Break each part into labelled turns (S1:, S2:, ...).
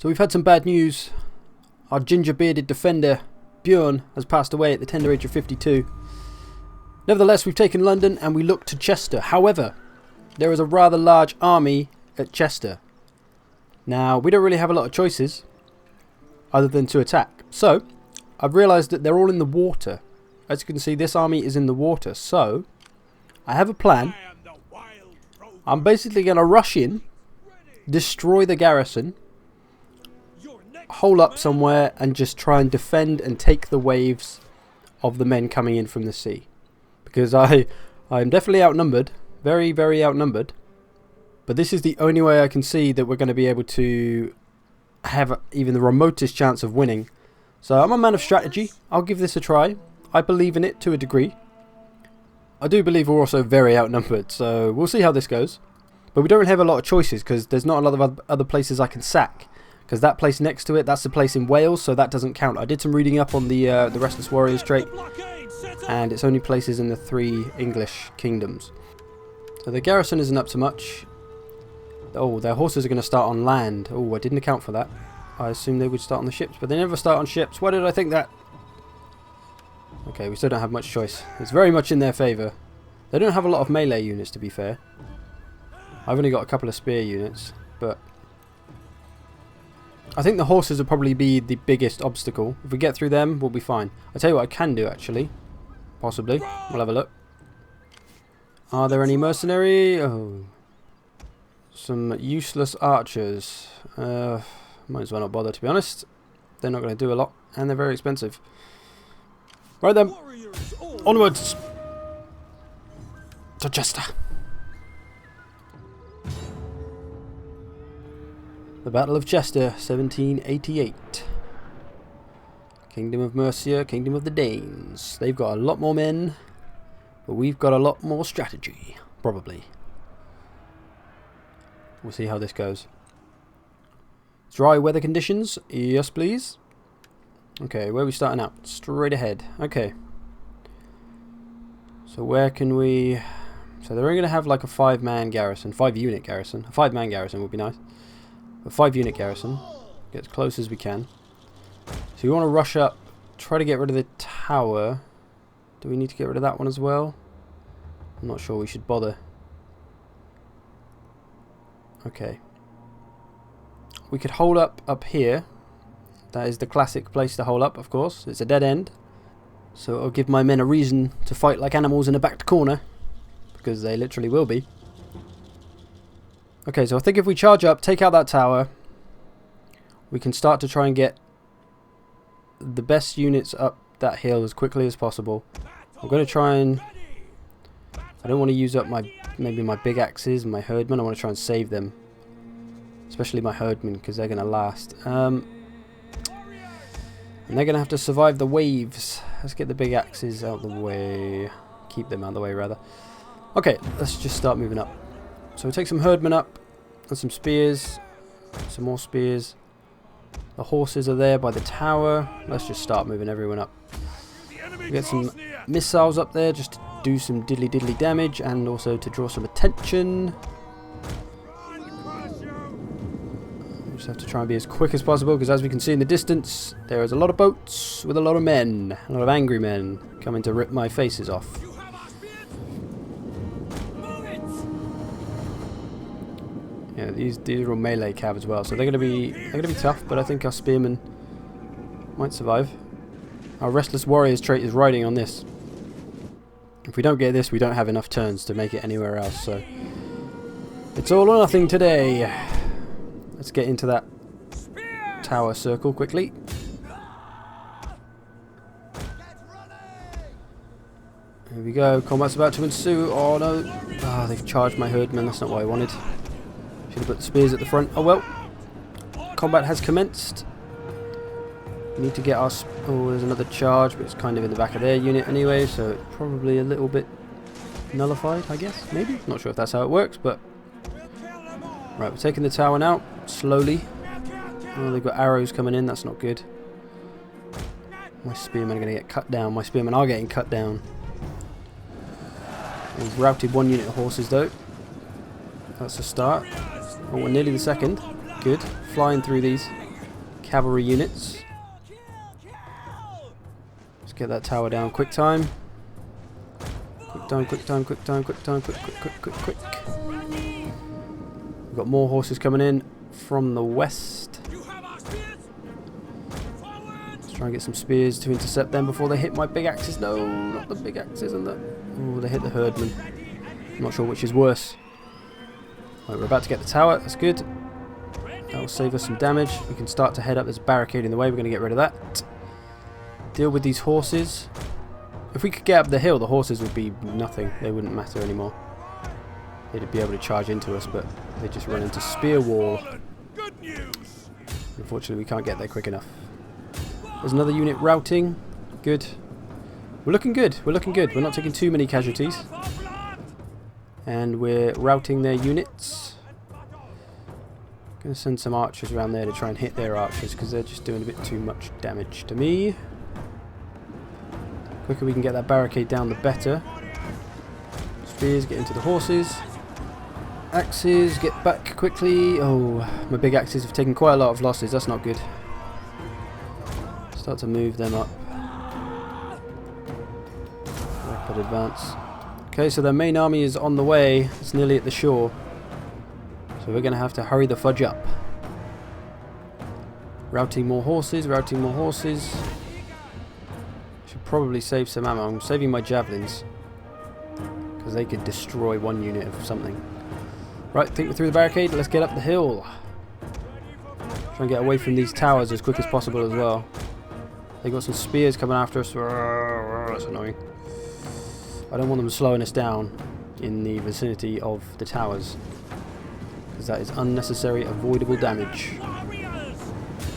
S1: So we've had some bad news. Our ginger-bearded defender, Bjorn, has passed away at the tender age of 52. Nevertheless, we've taken London and we look to Chester. However, there is a rather large army at Chester. Now, we don't really have a lot of choices other than to attack. So, I've realised that they're all in the water. As you can see, this army is in the water. So, I have a plan. I'm basically going to rush in, destroy the garrison, hole up somewhere and just try and defend and take the waves of the men coming in from the sea. Because I am definitely outnumbered. Very, very outnumbered. But this is the only way I can see that we're going to be able to have even the remotest chance of winning. So I'm a man of strategy. I'll give this a try. I believe in it to a degree. I do believe we're also very outnumbered. So we'll see how this goes. But we don't have a lot of choices because there's not a lot of other places I can sack. Because that place next to it, that's the place in Wales, so that doesn't count. I did some reading up on the Restless Warriors trait, and it's only places in the 3 English kingdoms. So the garrison isn't up to much. Oh, their horses are going to start on land. Oh, I didn't account for that. I assumed they would start on the ships, but they never start on ships. Why did I think that? Okay, we still don't have much choice. It's very much in their favour. They don't have a lot of melee units, to be fair. I've only got a couple of spear units, but I think the horses will probably be the biggest obstacle. If we get through them, we'll be fine. I'll tell you what I can do, actually. Possibly. We'll have a look. Are there any mercenary? Oh. Some useless archers. Might as well not bother, to be honest. They're not going to do a lot, and they're very expensive. Right then. Onwards. To Chester. The Battle of Chester, 1788. Kingdom of Mercia, Kingdom of the Danes. They've got a lot more men, but we've got a lot more strategy, probably. We'll see how this goes. Dry weather conditions, yes please. Okay, where are we starting out? Straight ahead. Okay. So where can we... So they're only going to have like a 5-man garrison, 5-unit garrison. A 5-man garrison would be nice. A 5-unit garrison. Get as close as we can. So we want to rush up, try to get rid of the tower. Do we need to get rid of that one as well? I'm not sure we should bother. Okay. We could hold up here. That is the classic place to hold up, of course. It's a dead end. So it'll give my men a reason to fight like animals in a backed corner. Because they literally will be. Okay, so I think if we charge up, take out that tower, we can start to try and get the best units up that hill as quickly as possible. I'm going to try and... I don't want to use up maybe my big axes and my herdmen. I want to try and save them. Especially my herdmen, because they're going to last. And they're going to have to survive the waves. Let's get the big axes out the way. Keep them out the way, rather. Okay, let's just start moving up. So we'll take some herdmen up, and some spears, some more spears. The horses are there by the tower. Let's just start moving everyone up. We'll get some missiles up there just to do some diddly damage, and also to draw some attention. We just have to try and be as quick as possible, because as we can see in the distance, there is a lot of boats with a lot of men, a lot of angry men coming to rip my faces off. Yeah, these are all melee cav as well, so they're gonna be tough, but I think our spearmen might survive. Our Restless Warriors trait is riding on this. If we don't get this, we don't have enough turns to make it anywhere else, so it's all or nothing today. Let's get into that tower circle quickly. Here we go, combat's about to ensue. Oh no, they've charged my herdmen, that's not what I wanted. Should have put the spears at the front. Oh well. Combat has commenced. We need to get our... Oh, there's another charge, but it's kind of in the back of their unit anyway, so it's probably a little bit nullified, I guess. Maybe? Not sure if that's how it works, but... Right, we're taking the tower now, slowly. Oh, they've got arrows coming in, that's not good. My spearmen are going to get cut down. My spearmen are getting cut down. We've routed one unit of horses, though. That's a start. Oh, we're nearly the second. Good. Flying through these. cavalry units. Let's get that tower down. Quick time. Quick time, quick time, quick time, quick time, quick, quick, quick, quick, quick. We've got more horses coming in from the west. Let's try and get some spears to intercept them before they hit my big axes. No, not the big axes and the... Oh, they hit the herdman. I'm not sure which is worse. Right, we're about to get the tower. That's good. That will save us some damage. We can start to head up. There's a barricade in the way. We're going to get rid of that. Deal with these horses. If we could get up the hill, the horses would be nothing. They wouldn't matter anymore. They'd be able to charge into us, but they just run into spear wall. Unfortunately, we can't get there quick enough. There's another unit routing. Good. We're looking good. We're looking good. We're not taking too many casualties. And we're routing their units. Gonna send some archers around there to try and hit their archers because they're just doing a bit too much damage to me. The quicker we can get that barricade down, the better. Spears, get into the horses. Axes, get back quickly. Oh, my big axes have taken quite a lot of losses. That's not good. Start to move them up. Rapid advance. Okay, so their main army is on the way. It's nearly at the shore. So we're going to have to hurry the fudge up. Routing more horses, routing more horses. Should probably save some ammo. I'm saving my javelins. Because they could destroy one unit of something. Right, think we're through the barricade. Let's get up the hill. Try and get away from these towers as quick as possible as well. They got some spears coming after us. That's annoying. I don't want them slowing us down in the vicinity of the towers. Because that is unnecessary, avoidable damage.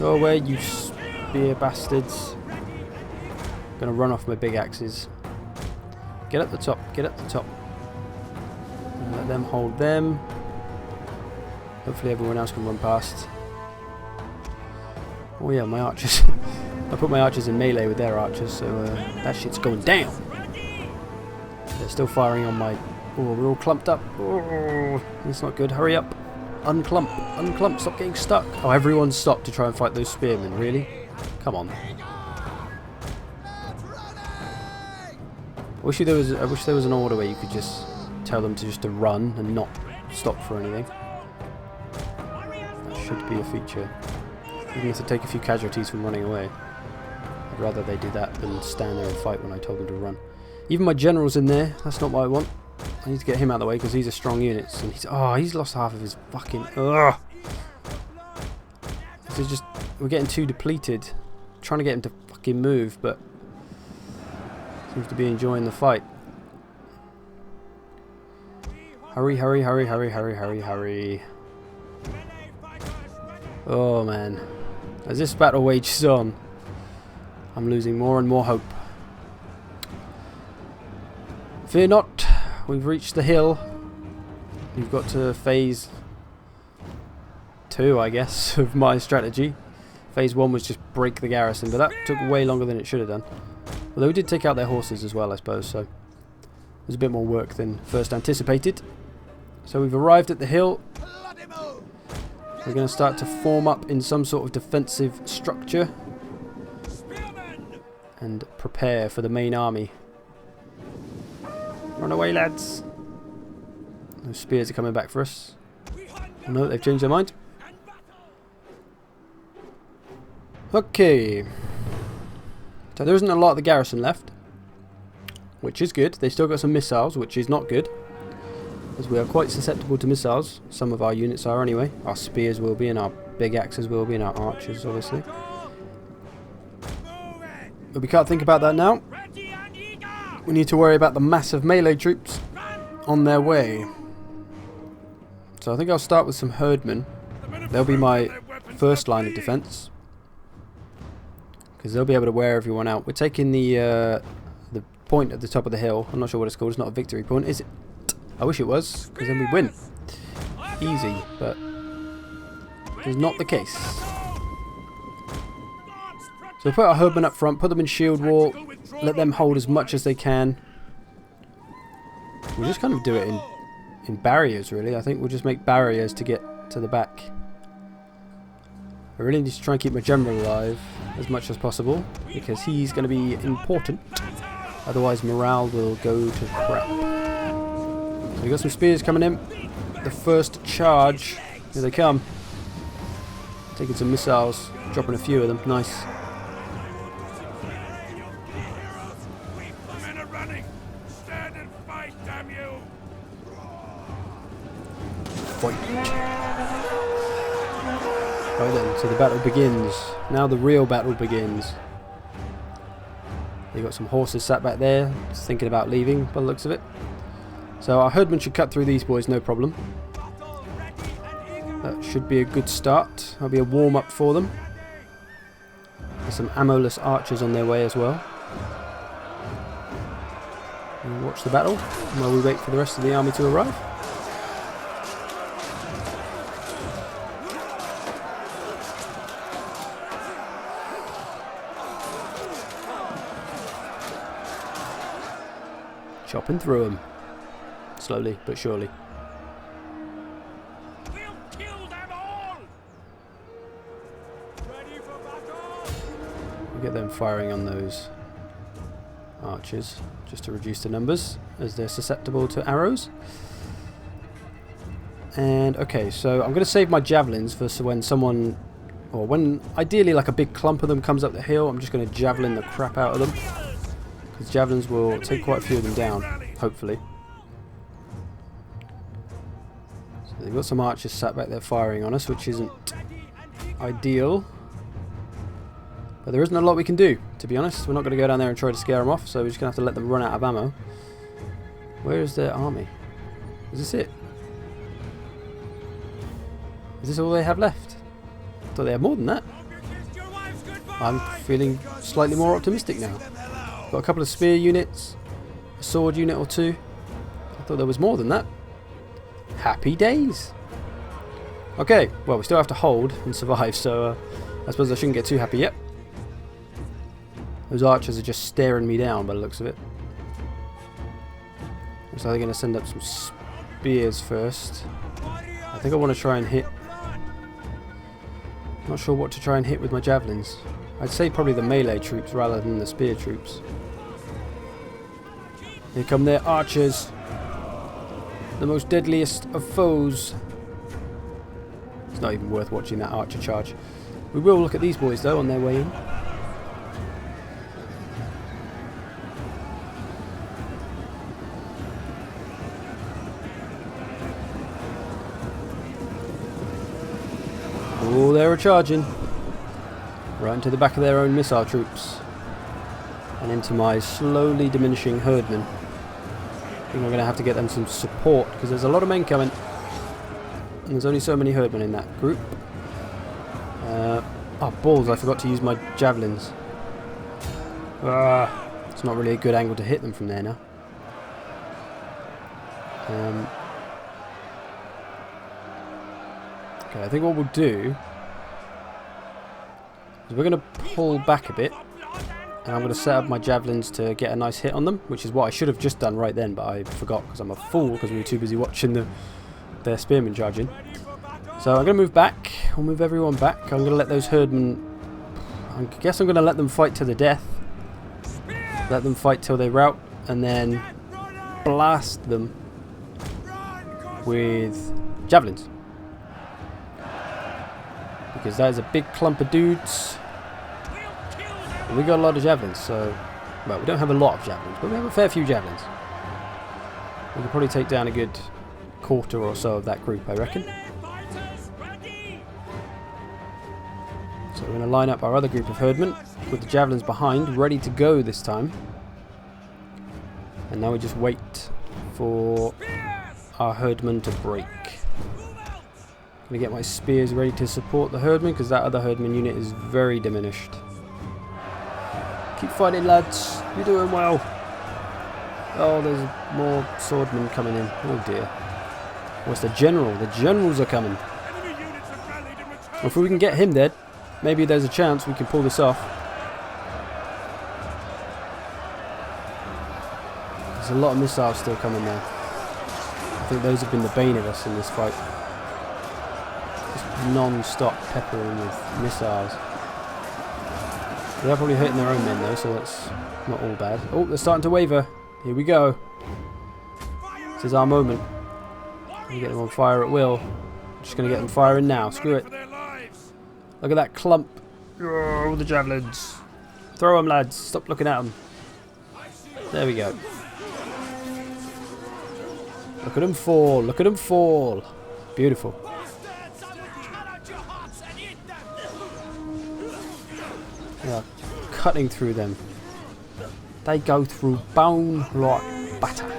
S1: Go away, you spear bastards. I'm gonna run off my big axes. Get up the top, get up the top. And let them hold them. Hopefully everyone else can run past. Oh yeah, my archers. I put my archers in melee with their archers, so that shit's going down. They're still firing on my... Oh, we're all clumped up. Oh, that's not good. Hurry up. Unclump. Unclump. Stop getting stuck. Oh, everyone's stopped to try and fight those spearmen. Really? Come on. I wish there was an order where you could just tell them to run and not stop for anything. That should be a feature. Even if they take a few casualties from running away. I'd rather they do that than stand there and fight when I told them to run. Even my general's in there. That's not what I want. I need to get him out of the way because he's a strong unit. And he's lost half of his fucking... Ugh. We're getting too depleted. Trying to get him to fucking move, but... seems to be enjoying the fight. Hurry, hurry, hurry, hurry, hurry, hurry, hurry. Oh man. As this battle wages on, I'm losing more and more hope. Fear not, we've reached the hill. We've got to phase 2, I guess, of my strategy. Phase 1 was just break the garrison, but that took way longer than it should have done. Although we did take out their horses as well, I suppose, so there's a bit more work than first anticipated. So we've arrived at the hill. We're going to start to form up in some sort of defensive structure and prepare for the main army. Run away, lads. Those spears are coming back for us. Oh, no, they've changed their mind. Okay. So there isn't a lot of the garrison left, which is good. They still got some missiles, which is not good, as we are quite susceptible to missiles. Some of our units are anyway. Our spears will be, and our big axes will be, and our archers, obviously. But we can't think about that now. We need to worry about the massive melee troops on their way. So I think I'll start with some herdmen. They'll be my first line of defense, because they'll be able to wear everyone out. We're taking the point at the top of the hill. I'm not sure what it's called. It's not a victory point, is it? I wish it was, because then we win. Easy, but it's not the case. So we'll put our herdmen up front, put them in shield wall, let them hold as much as they can. We'll just kind of do it in barriers, really. I think we'll just make barriers to get to the back. I really need to try and keep my general alive as much as possible, because he's going to be important. Otherwise morale will go to crap. So we got some spears coming in. The first charge. Here they come. Taking some missiles. Dropping a few of them. Nice. Fight. Right then, so the battle begins. Now the real battle begins. You've got some horses sat back there, just thinking about leaving by the looks of it. So our herdman should cut through these boys, no problem. That should be a good start. That'll be a warm-up for them. There's some ammo-less archers on their way as well. We'll watch the battle while we wait for the rest of the army to arrive. Chopping through them. Slowly but surely.
S2: We'll kill them all. Ready for battle.
S1: We'll get them firing on those archers just to reduce the numbers as they're susceptible to arrows. And okay, so I'm going to save my javelins for when someone, or when ideally like a big clump of them comes up the hill. I'm just going to javelin the crap out of them, because javelins will take quite a few of them down, hopefully. So they've got some archers sat back there firing on us, which isn't ideal. But there isn't a lot we can do, to be honest. We're not going to go down there and try to scare them off, so we're just going to have to let them run out of ammo. Where is their army? Is this it? Is this all they have left? I thought they had more than that. I'm feeling slightly more optimistic now. Got a couple of spear units, a sword unit or two. I thought there was more than that. Happy days. Okay, well, we still have to hold and survive, so I suppose I shouldn't get too happy yet. Those archers are just staring me down by the looks of it. So they're going to send up some spears first. I think I want to try and hit. Not sure what to try and hit with my javelins. I'd say probably the melee troops rather than the spear troops. Here come their archers. The most deadliest of foes. It's not even worth watching that archer charge. We will look at these boys though on their way in. Oh, they were charging. Right into the back of their own missile troops. And into my slowly diminishing herdmen. I think I'm going to have to get them some support, because there's a lot of men coming. And there's only so many herdmen in that group. Oh, balls, I forgot to use my javelins. It's not really a good angle to hit them from there now. Okay, I think what we'll do is we're going to pull back a bit, and I'm going to set up my javelins to get a nice hit on them, which is what I should have just done right then, but I forgot because I'm a fool, because we were too busy watching their spearmen charging. So I'm going to move back. We'll move everyone back. I'm going to let those herdmen, I guess I'm going to let them fight to the death. Let them fight till they rout, and then blast them with javelins. Because that is a big clump of dudes. And we got a lot of javelins, so... Well, we don't have a lot of javelins, but we have a fair few javelins. We could probably take down a good quarter or so of that group, I reckon. So we're going to line up our other group of herdmen with the javelins behind, ready to go this time. And now we just wait for our herdmen to break. Gonna get my spears ready to support the herdman, because that other herdman unit is very diminished. Keep fighting, lads. You're doing well. Oh, there's more swordmen coming in. Oh dear. What's the general? The generals are coming. Well, if we can get him dead, maybe there's a chance we can pull this off. There's a lot of missiles still coming there. I think those have been the bane of us in this fight. non-stop peppering with missiles. They're probably hitting their own men though, so that's not all bad. Oh, they're starting to waver. Here we go. This is our moment. We get them on fire at will. Just going to get them firing now. Screw it. Look at that clump. Oh, all the javelins. Throw them, lads. Stop looking at them. There we go. Look at them fall. Look at them fall. Beautiful. They are cutting through them. They go through bone like butter.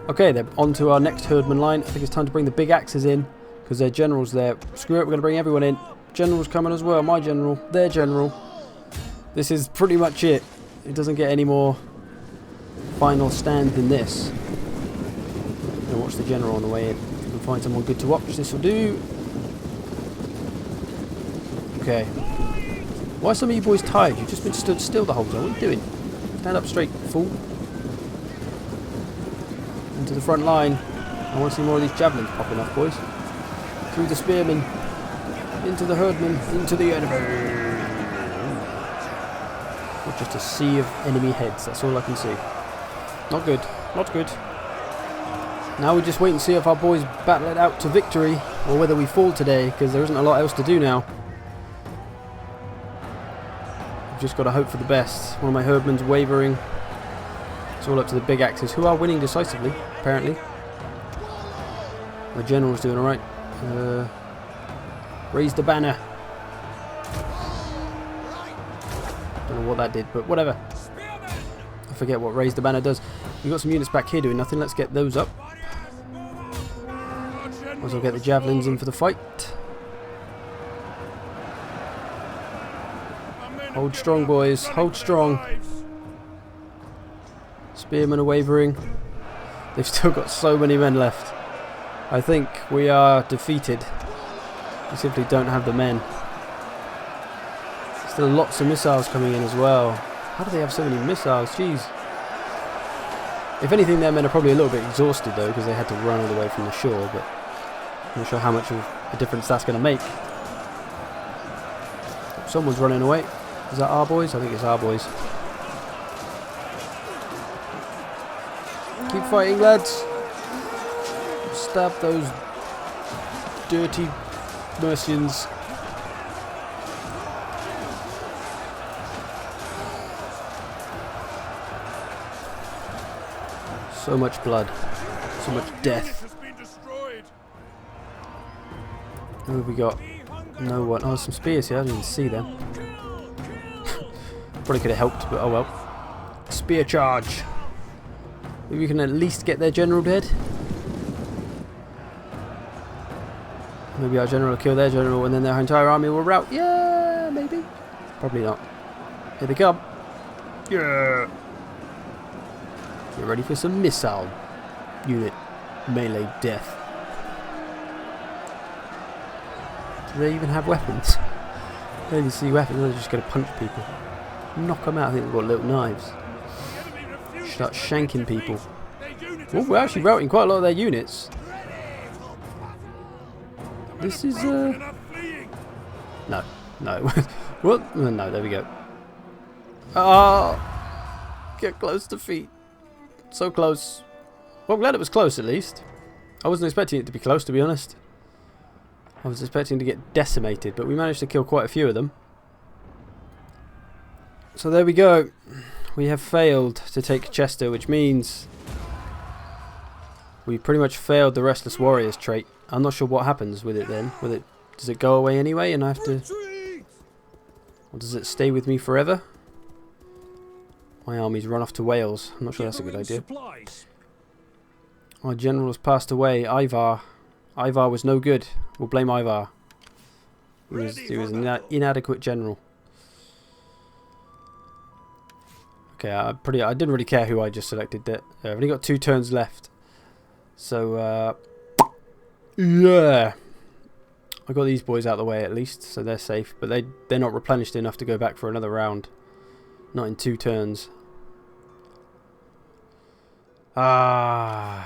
S1: Okay, they're on to our next herdman line. I think it's time to bring the big axes in because their general's there. Screw it, we're going to bring everyone in. General's coming as well. My general, their general. This is pretty much it. It doesn't get any more final stand than this. Gonna watch the general on the way in. If we can find someone good to watch, this will do. Okay. Why are some of you boys tired? You've just been stood still the whole time. What are you doing? Stand up straight, fool. Into the front line. I want to see more of these javelins popping off, boys. Through the spearmen. Into the herdmen. Into the enemy. Or just a sea of enemy heads. That's all I can see. Not good. Not good. Now we just wait and see if our boys battle it out to victory or whether we fall today, because there isn't a lot else to do now. We've just got to hope for the best. One of my herdmen's wavering. It's all up to the big axes, who are winning decisively, apparently. My general's doing alright. Raise the banner. Don't know what that did, but whatever. I forget what raise the banner does. We've got some units back here doing nothing. Let's get those up. Might as well get the javelins in for the fight. Hold strong, boys. Hold strong. Spearmen are wavering. They've still got so many men left. I think we are defeated. We simply don't have the men. Still lots of missiles coming in as well. How do they have so many missiles? Jeez. If anything, their men are probably a little bit exhausted though, because they had to run all the way from the shore, but I'm not sure how much of a difference that's going to make. Someone's running away. Is that our boys? I think it's our boys. Keep fighting, lads. Stab those dirty Mercians. So much blood. So much death. Who have we got? No one. Oh, some spears here. I didn't even see them. Probably could have helped, but oh well. Spear charge. Maybe we can at least get their general dead. Maybe our general will kill their general and then their entire army will rout. Yeah, maybe. Probably not. Here they come. Yeah. Get ready for some missile unit melee death. Do they even have weapons? I don't even see weapons. They're just going to punch people. Knock them out. I think they've got little knives. Start shanking people. Oh, we're actually routing quite a lot of their units. This is no. What? No, there we go. Ah, get close to defeat. So close. Well, I'm glad it was close at least. I wasn't expecting it to be close, to be honest. I was expecting to get decimated, but we managed to kill quite a few of them. So there we go. We have failed to take Chester, which means we pretty much failed the Restless Warriors trait. I'm not sure what happens with it then. Does it go away anyway and I have to... Or does it stay with me forever? My army's run off to Wales. I'm not sure that's a good idea. Our general has passed away. Ivar. Ivar was no good. We'll blame Ivar. He was an inadequate general. Okay, I didn't really care who I just selected. I've only got 2 turns left. So, yeah. I got these boys out of the way at least, so they're safe. But they're not replenished enough to go back for another round. Not in 2 turns. Yeah,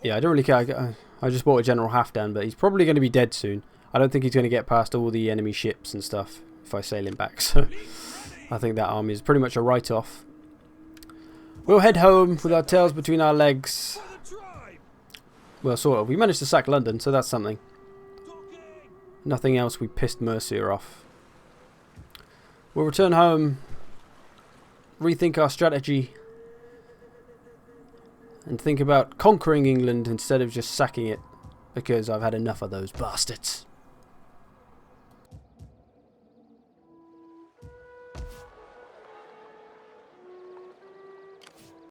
S1: I don't really care. I just bought a General Halfdan, but he's probably going to be dead soon. I don't think he's going to get past all the enemy ships and stuff if I sail him back. So I think that army is pretty much a write-off. We'll head home with our tails between our legs. Well, sort of. We managed to sack London, so that's something. Nothing else, we pissed Mercia off. We'll return home, rethink our strategy, and think about conquering England instead of just sacking it, because I've had enough of those bastards.